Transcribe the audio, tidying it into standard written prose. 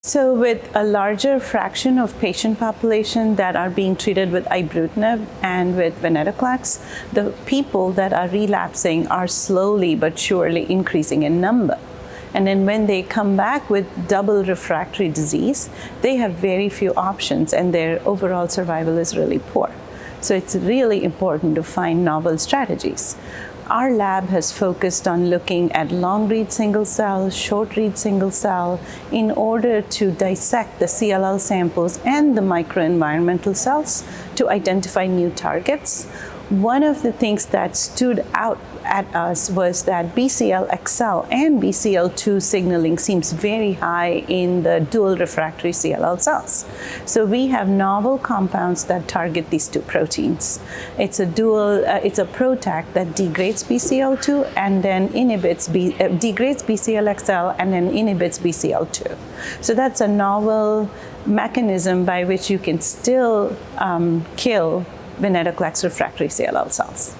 So with a larger fraction of patient population that are being treated with Ibrutinib and with Venetoclax, the people that are relapsing are slowly but surely increasing in number. And then when they come back with double refractory disease, they have very few options and their overall survival is really poor. So it's really important to find novel strategies. Our lab has focused on looking at long-read single cell, short-read single cell in order to dissect the CLL samples and the microenvironmental cells to identify new targets. One of the things that stood out at us was that Bcl-xL and BCL2 signaling seems very high in the dual refractory CLL cells. So we have novel compounds that target these two proteins. It's a PROTAC that degrades Bcl2 and then degrades Bcl-xL and then inhibits Bcl2. So that's a novel mechanism by which you can still kill Venetoclax refractory CLL cells.